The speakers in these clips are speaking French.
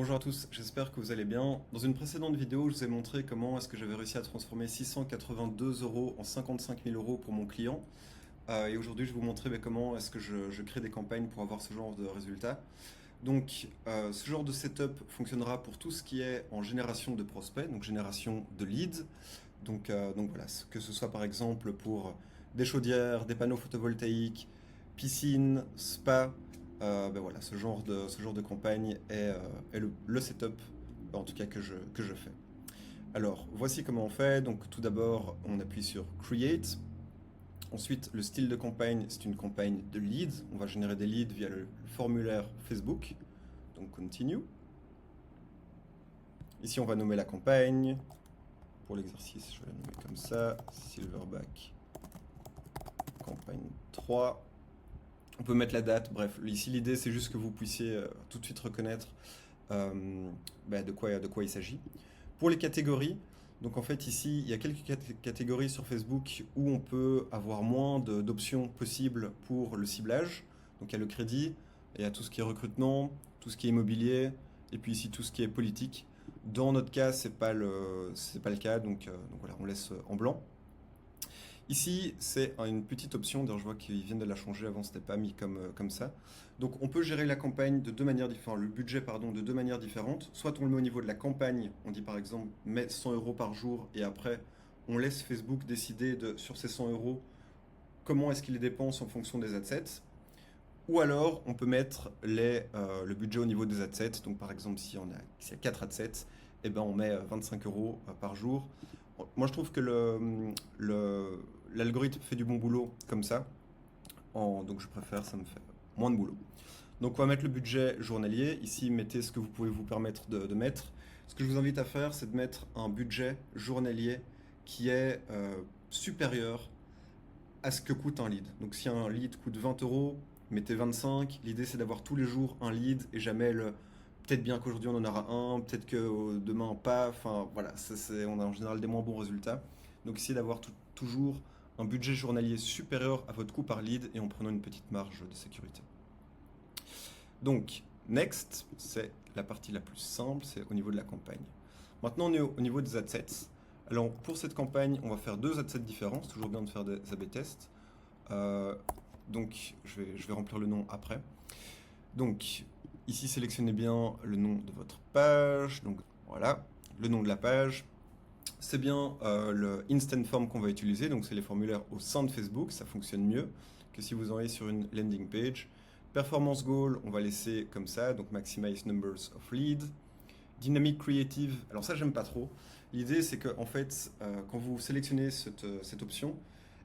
Bonjour à tous, j'espère que vous allez bien. Dans une précédente vidéo, je vous ai montré comment est-ce que j'avais réussi à transformer 682 euros en 55 000 euros pour mon client. Et aujourd'hui, je vais vous montrer comment est-ce que je crée des campagnes pour avoir ce genre de résultats. Donc, ce genre de setup fonctionnera pour tout ce qui est en génération de prospects, donc génération de leads. Donc voilà, que ce soit par exemple pour des chaudières, des panneaux photovoltaïques, piscine, spa, voilà, ce genre de campagne est le setup, en tout cas que je fais. Alors, voici comment on fait. Donc, tout d'abord, on appuie sur Create. Ensuite, le style de campagne, c'est une campagne de leads. On va générer des leads via le formulaire Facebook. Donc, Continue. Ici, on va nommer la campagne. Pour l'exercice, je vais la nommer comme ça. Silverback campagne 3. On peut mettre la date, bref, ici l'idée c'est juste que vous puissiez tout de suite reconnaître de quoi il s'agit. Pour les catégories, donc en fait ici il y a quelques catégories sur Facebook où on peut avoir moins d'options possibles pour le ciblage. Donc il y a le crédit, il y a tout ce qui est recrutement, tout ce qui est immobilier, et puis ici tout ce qui est politique. Dans notre cas, c'est pas le cas, donc voilà, on laisse en blanc. Ici, c'est une petite option, d'ailleurs je vois qu'ils viennent de la changer, avant c'était pas mis comme ça. Donc on peut gérer la campagne de deux manières différentes, le budget pardon, de deux manières différentes. Soit on le met au niveau de la campagne, on dit par exemple mets 100 euros par jour et après on laisse Facebook décider sur ces 100 euros comment est-ce qu'il les dépense en fonction des adsets. Ou alors on peut mettre le budget au niveau des adsets, donc par exemple s'il y a 4 adsets, eh ben on met 25 euros par jour. Moi je trouve que l'algorithme fait du bon boulot comme ça, donc je préfère, ça me fait moins de boulot. Donc on va mettre le budget journalier, ici mettez ce que vous pouvez vous permettre de mettre. Ce que je vous invite à faire, c'est de mettre un budget journalier qui est supérieur à ce que coûte un lead. Donc si un lead coûte 20 euros, mettez 25. L'idée c'est d'avoir tous les jours un lead et jamais le peut-être bien qu'aujourd'hui on en aura un, peut-être que demain pas. Enfin voilà, on a en général des moins bons résultats. Donc essayez d'avoir toujours un budget journalier supérieur à votre coût par lead et en prenant une petite marge de sécurité. Donc next, c'est la partie la plus simple, c'est au niveau de la campagne. Maintenant on est au niveau des adsets. Alors pour cette campagne, on va faire deux adsets différents, c'est toujours bien de faire des A/B tests. Donc je vais remplir le nom après. Donc ici sélectionnez bien le nom de votre page. Donc voilà, le nom de la page. C'est bien le Instant Form qu'on va utiliser, donc c'est les formulaires au sein de Facebook, ça fonctionne mieux que si vous envoyez sur une landing page. Performance Goal, on va laisser comme ça, donc Maximize Numbers of Leads. Dynamic Creative, alors ça j'aime pas trop. L'idée c'est que en fait, quand vous sélectionnez cette option,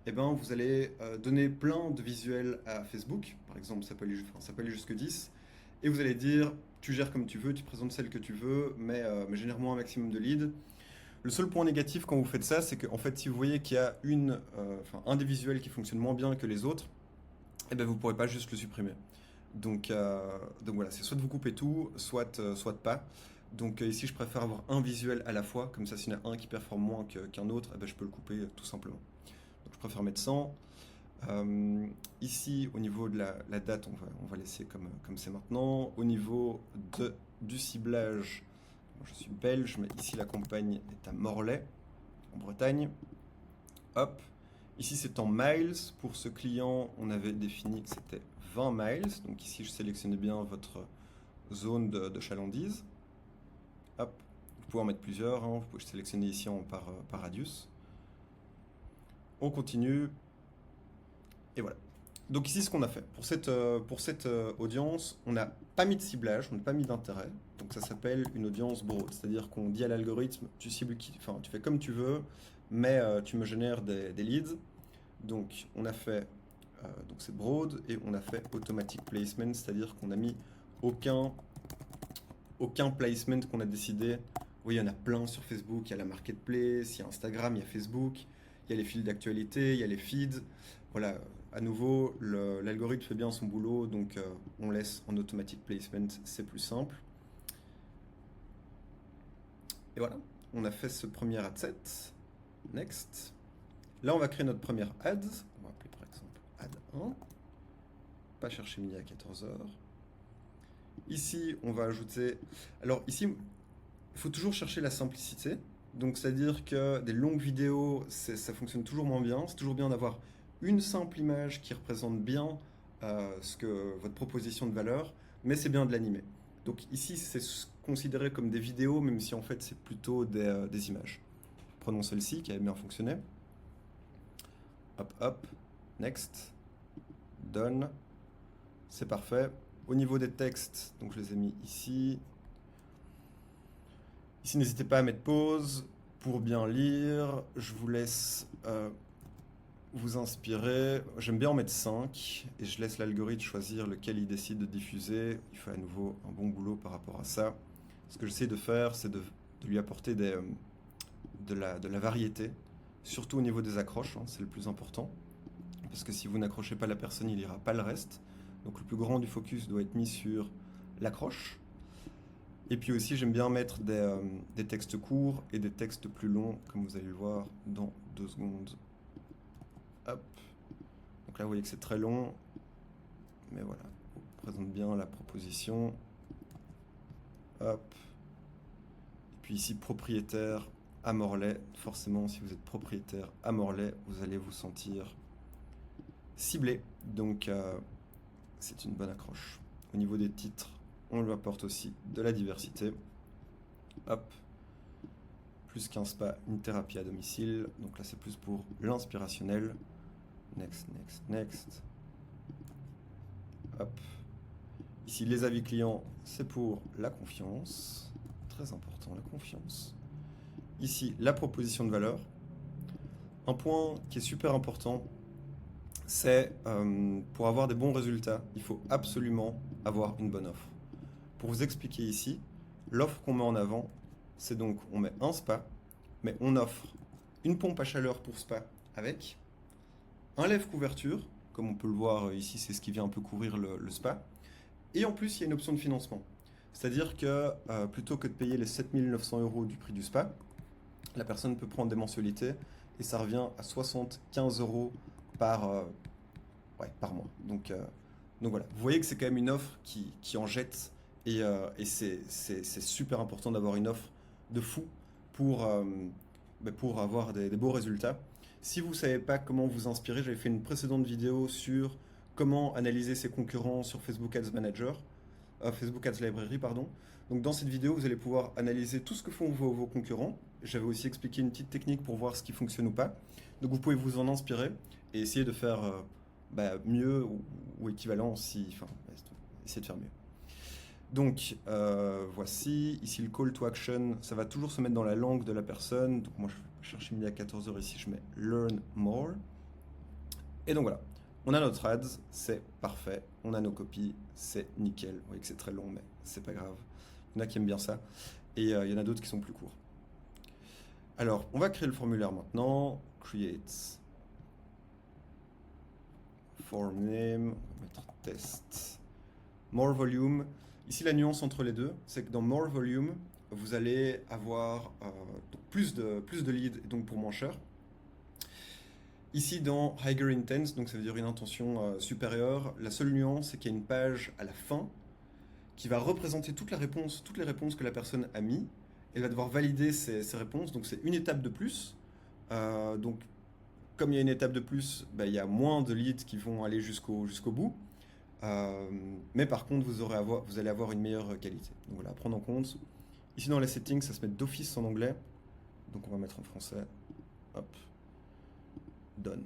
eh ben, vous allez donner plein de visuels à Facebook, par exemple ça peut aller jusque 10, et vous allez dire tu gères comme tu veux, tu présentes celle que tu veux, mais génère-moi un maximum de leads. Le seul point négatif quand vous faites ça, c'est que en fait, si vous voyez qu'il y a un des visuels qui fonctionne moins bien que les autres, eh ben, vous ne pourrez pas juste le supprimer. Donc voilà, c'est soit de vous couper tout, soit pas. Donc ici, je préfère avoir un visuel à la fois, comme ça, s'il y en a un qui performe moins qu'un autre, eh ben, je peux le couper tout simplement. Donc je préfère mettre 100. Ici, au niveau de la date, on va laisser comme c'est maintenant. Au niveau du ciblage, moi, je suis belge, mais ici la campagne est à Morlaix, en Bretagne. Hop. Ici c'est en miles. Pour ce client, on avait défini que c'était 20 miles. Donc ici je sélectionnais bien votre zone de chalandise. Hop. Vous pouvez en mettre plusieurs, hein. Vous pouvez sélectionner ici par radius. On continue. Et voilà. Donc ici ce qu'on a fait. Pour cette audience, on n'a pas mis de ciblage, on n'a pas mis d'intérêt. Donc ça s'appelle une audience broad. C'est-à-dire qu'on dit à l'algorithme, tu cibles tu fais comme tu veux, mais tu me génères des leads. Donc on a fait donc c'est broad et on a fait automatic placement, c'est-à-dire qu'on a mis aucun placement qu'on a décidé. Oui, il y en a plein sur Facebook, il y a la marketplace, il y a Instagram, il y a Facebook, il y a les fils d'actualité, il y a les feeds. Voilà, à nouveau, l'algorithme fait bien son boulot, donc on laisse en automatic placement, c'est plus simple. Et voilà, on a fait ce premier ad set. Next. Là, on va créer notre première ad. On va appeler par exemple ad 1. Pas chercher midi à 14h. Ici, on va ajouter... Alors ici, il faut toujours chercher la simplicité. Donc c'est-à-dire que des longues vidéos, ça fonctionne toujours moins bien. C'est toujours bien d'avoir une simple image qui représente bien votre proposition de valeur, mais c'est bien de l'animer. Donc ici, c'est considéré comme des vidéos, même si en fait c'est plutôt des images. Prenons celle-ci qui a bien fonctionné. Hop, hop, next, done, c'est parfait. Au niveau des textes, donc je les ai mis ici. Ici, n'hésitez pas à mettre pause pour bien lire. Je vous laisse vous inspirer. J'aime bien en mettre 5 et je laisse l'algorithme choisir lequel il décide de diffuser. Il fait à nouveau un bon boulot par rapport à ça. Ce que j'essaie de faire, c'est de lui apporter de la variété, surtout au niveau des accroches, hein, c'est le plus important. Parce que si vous n'accrochez pas la personne, il lira pas le reste. Donc le plus grand du focus doit être mis sur l'accroche. Et puis aussi, j'aime bien mettre des textes courts et des textes plus longs, comme vous allez le voir dans 2 secondes. Hop. Donc là, vous voyez que c'est très long. Mais voilà, on présente bien la proposition. Hop. Et puis ici, propriétaire à Morlaix. Forcément, si vous êtes propriétaire à Morlaix, vous allez vous sentir ciblé. Donc, c'est une bonne accroche. Au niveau des titres, on lui apporte aussi de la diversité. Hop. Plus qu'un spa, une thérapie à domicile. Donc là, c'est plus pour l'inspirationnel. Next, next, next. Hop. Ici, les avis clients, c'est pour la confiance. Très important, la confiance. Ici, la proposition de valeur. Un point qui est super important, c'est pour avoir des bons résultats, il faut absolument avoir une bonne offre. Pour vous expliquer ici, l'offre qu'on met en avant, c'est donc on met un spa, mais on offre une pompe à chaleur pour spa avec un lève-couverture, comme on peut le voir ici, c'est ce qui vient un peu couvrir le spa. Et en plus, il y a une option de financement. C'est-à-dire que plutôt que de payer les 7 900 € du prix du spa, la personne peut prendre des mensualités et ça revient à 75 € par mois. Donc voilà, vous voyez que c'est quand même une offre qui en jette et c'est super important d'avoir une offre de fou pour avoir des beaux résultats. Si vous ne savez pas comment vous inspirer, j'avais fait une précédente vidéo sur comment analyser ses concurrents sur Facebook Ads Manager, Facebook Ads Library, pardon. Donc dans cette vidéo, vous allez pouvoir analyser tout ce que font vos concurrents. J'avais aussi expliqué une petite technique pour voir ce qui fonctionne ou pas. Donc vous pouvez vous en inspirer et essayer de faire mieux ou équivalent essayer de faire mieux. Donc voici, ici le call to action, ça va toujours se mettre dans la langue de la personne. Donc moi je vais chercher midi à 14 h ici, je mets learn more. Et donc voilà, on a notre ads, c'est parfait. On a nos copies, c'est nickel. Vous voyez que c'est très long, mais c'est pas grave. Il y en a qui aiment bien ça. Et il y en a d'autres qui sont plus courts. Alors, on va créer le formulaire maintenant. Create form name, on va mettre test. More volume. Ici, la nuance entre les deux, c'est que dans more volume, vous allez avoir plus de leads et donc pour moins cher. Ici, dans higher intent, donc ça veut dire une intention supérieure, la seule nuance, c'est qu'il y a une page à la fin qui va représenter toutes les réponses que la personne a mis. Elle va devoir valider ces réponses, donc c'est une étape de plus. Donc, comme il y a une étape de plus, il y a moins de leads qui vont aller jusqu'au bout. Mais par contre, vous allez avoir une meilleure qualité. Donc voilà, à prendre en compte. Ici, dans les settings, ça se met d'office en anglais. Donc on va mettre en français. Hop. Done.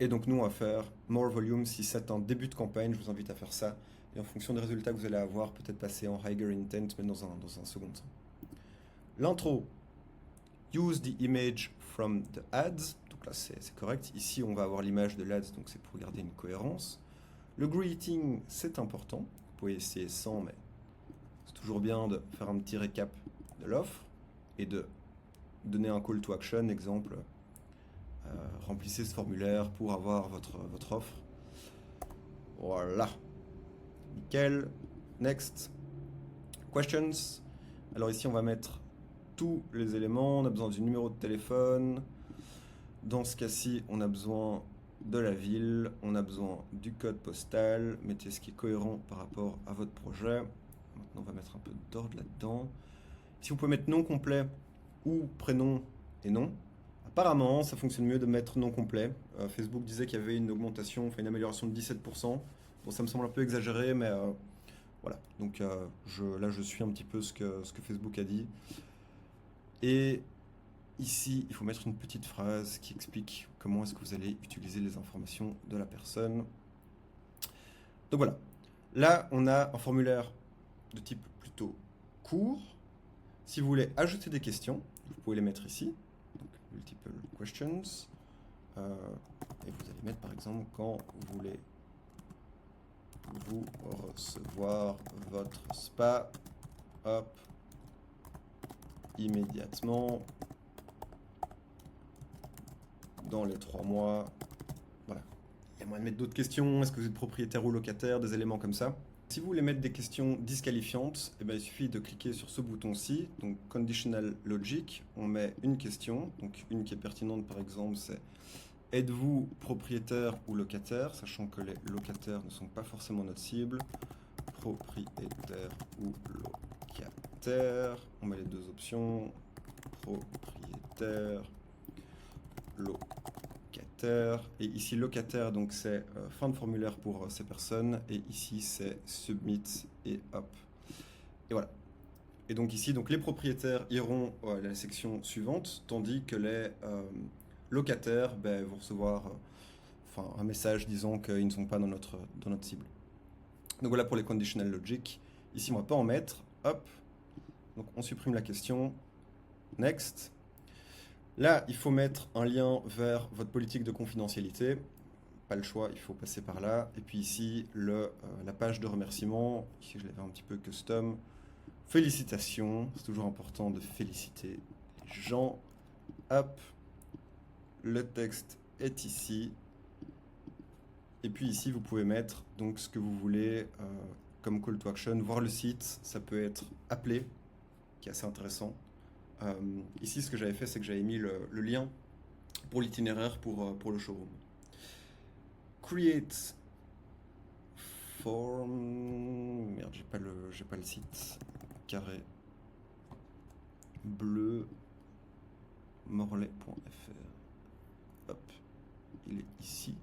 Et donc nous, on va faire more volume. Si c'est un début de campagne, je vous invite à faire ça. Et en fonction des résultats que vous allez avoir, peut-être passer en higher intent, mais dans un second temps. L'intro. Use the image from the ads. Donc là, c'est correct. Ici, on va avoir l'image de l'ads, donc c'est pour garder une cohérence. Le greeting, c'est important. Vous pouvez essayer sans, mais c'est toujours bien de faire un petit récap de l'offre et de donner un call to action. Exemple, remplissez ce formulaire pour avoir votre offre. Voilà. Nickel. Next. Questions. Alors ici, on va mettre tous les éléments. On a besoin du numéro de téléphone. Dans ce cas-ci, on a besoin de la ville, on a besoin du code postal, mettez ce qui est cohérent par rapport à votre projet. Maintenant, on va mettre un peu d'ordre là-dedans. Si vous pouvez mettre nom complet ou prénom et nom, apparemment, ça fonctionne mieux de mettre nom complet. Facebook disait qu'il y avait une augmentation, enfin une amélioration de 17%. Bon, ça me semble un peu exagéré, mais voilà. Donc là, je suis un petit peu ce que Facebook a dit. Et ici, il faut mettre une petite phrase qui explique comment est-ce que vous allez utiliser les informations de la personne. Donc voilà. Là, on a un formulaire de type plutôt court. Si vous voulez ajouter des questions, vous pouvez les mettre ici. Donc, multiple questions. Et vous allez mettre par exemple quand vous voulez vous recevoir votre spa. Hop. Immédiatement. Dans les 3 mois. Voilà. Il y a moyen de mettre d'autres questions. Est-ce que vous êtes propriétaire ou locataire? Des éléments comme ça. Si vous voulez mettre des questions disqualifiantes, eh bien, il suffit de cliquer sur ce bouton-ci, donc Conditional Logic, on met une question, donc une qui est pertinente par exemple c'est êtes-vous propriétaire ou locataire, sachant que les locataires ne sont pas forcément notre cible, propriétaire ou locataire, on met les deux options, propriétaire, locataire, et ici locataire donc c'est fin de formulaire pour ces personnes, et ici c'est submit et hop, et voilà. Et donc ici donc les propriétaires iront à la section suivante, tandis que les locataires vont recevoir un message disant qu'ils ne sont pas dans notre cible. Donc voilà pour les conditional logic. Ici on va pas en mettre, hop, donc on supprime la question, next. Là, il faut mettre un lien vers votre politique de confidentialité. Pas le choix, il faut passer par là. Et puis ici, la page de remerciement. Ici, je l'avais un petit peu custom. Félicitations. C'est toujours important de féliciter les gens. Hop. Le texte est ici. Et puis ici, vous pouvez mettre donc ce que vous voulez comme call to action. Voir le site, ça peut être appeler, qui est assez intéressant. Ici, ce que j'avais fait, c'est que j'avais mis le lien pour l'itinéraire pour le showroom. Create form. Merde, j'ai pas le site. Carré bleu morlaix.fr. Hop, il est ici.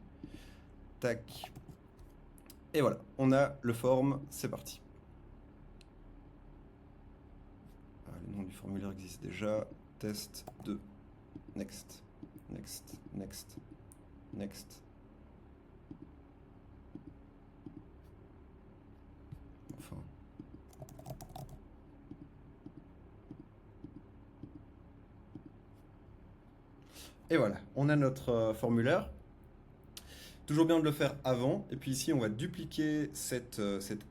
Tac. Et voilà, on a le form, c'est parti. Le nom du formulaire existe déjà. Test 2. Next. Next. Next. Next. Enfin. Et voilà, on a notre formulaire. Toujours bien de le faire avant. Et puis ici, on va dupliquer cette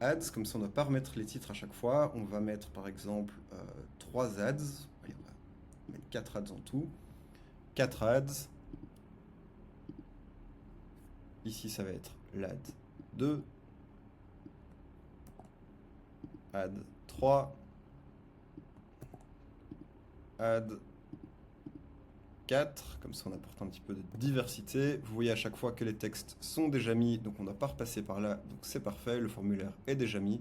ads. Comme ça, on ne doit pas remettre les titres à chaque fois. On va mettre par exemple 3 ads. Allez, on va mettre 4 ads en tout. 4 ads. Ici, ça va être l'ad 2. Ad 3. Ad 4, comme ça on apporte un petit peu de diversité. Vous voyez à chaque fois que les textes sont déjà mis, donc on ne doit pas repasser par là, donc c'est parfait, le formulaire est déjà mis.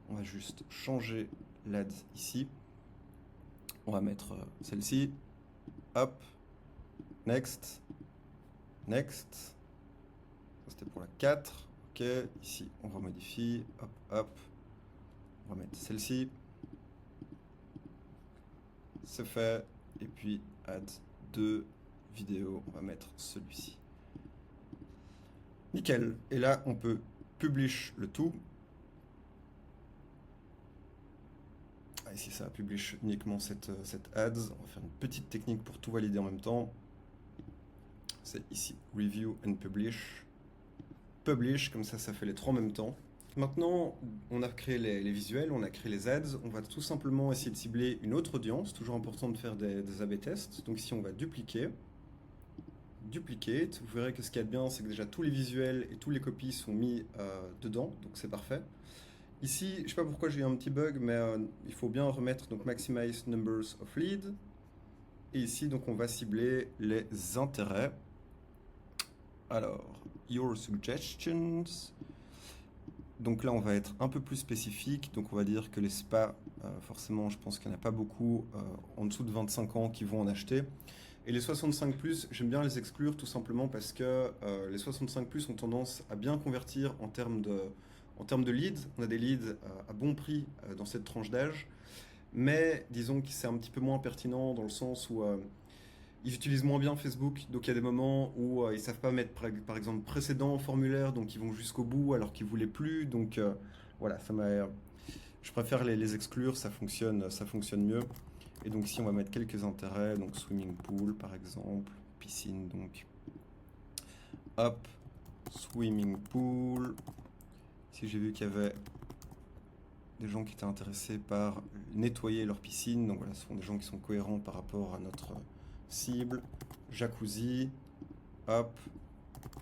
On va juste changer l'ad ici. On va mettre celle-ci. Hop. Next. Next. C'était pour la 4. Ok. Ici, on remodifie. Hop, hop. On va mettre celle-ci. C'est fait. Et puis, add 2 vidéos. On va mettre celui-ci. Nickel. Et là, on peut publish le tout. Ici, ça publish uniquement cette ads. On va faire une petite technique pour tout valider en même temps. C'est ici, Review and Publish. Publish, comme ça fait les 3 en même temps. Maintenant, on a créé les visuels, on a créé les ads. On va tout simplement essayer de cibler une autre audience. Toujours important de faire des A/B tests. Donc ici, on va dupliquer. Duplicate. Vous verrez que ce qu'il y a de bien, c'est que déjà tous les visuels et tous les copies sont mis dedans. Donc c'est parfait. Ici, je ne sais pas pourquoi j'ai eu un petit bug, mais il faut bien remettre donc Maximize Numbers of Leads. Et ici, donc on va cibler les intérêts. Alors, your suggestions. Donc là, on va être un peu plus spécifique. Donc on va dire que les spas, forcément, je pense qu'il n'y en a pas beaucoup en dessous de 25 ans qui vont en acheter. Et les 65 plus, j'aime bien les exclure tout simplement parce que les 65 plus ont tendance à bien convertir en termes de leads. On a des leads à bon prix dans cette tranche d'âge. Mais disons que c'est un petit peu moins pertinent dans le sens où ils utilisent moins bien Facebook, donc il y a des moments où ils savent pas mettre par exemple précédent formulaire, donc ils vont jusqu'au bout alors qu'ils voulaient plus. Donc voilà, je préfère les exclure, ça fonctionne mieux. Et donc ici on va mettre quelques intérêts, donc swimming pool par exemple, piscine donc. Hop, swimming pool. Ici j'ai vu qu'il y avait des gens qui étaient intéressés par nettoyer leur piscine, donc voilà, ce sont des gens qui sont cohérents par rapport à notre cible. Jacuzzi, hop,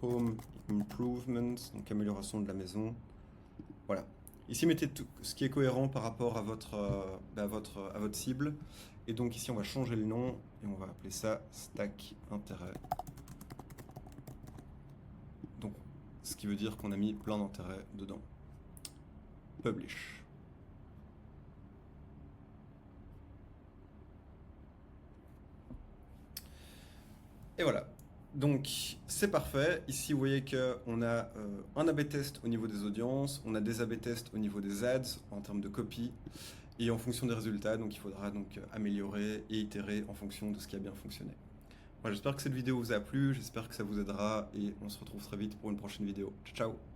home improvement, donc amélioration de la maison. Voilà. Ici, mettez tout ce qui est cohérent par rapport à à votre cible. Et donc ici, on va changer le nom et on va appeler ça stack intérêt. Donc, ce qui veut dire qu'on a mis plein d'intérêts dedans. Publish. Et voilà. Donc c'est parfait. Ici vous voyez qu'on a un A/B test au niveau des audiences, on a des A/B tests au niveau des ads en termes de copie et en fonction des résultats. Donc il faudra donc améliorer et itérer en fonction de ce qui a bien fonctionné. Voilà, j'espère que cette vidéo vous a plu, j'espère que ça vous aidera et on se retrouve très vite pour une prochaine vidéo. Ciao ciao.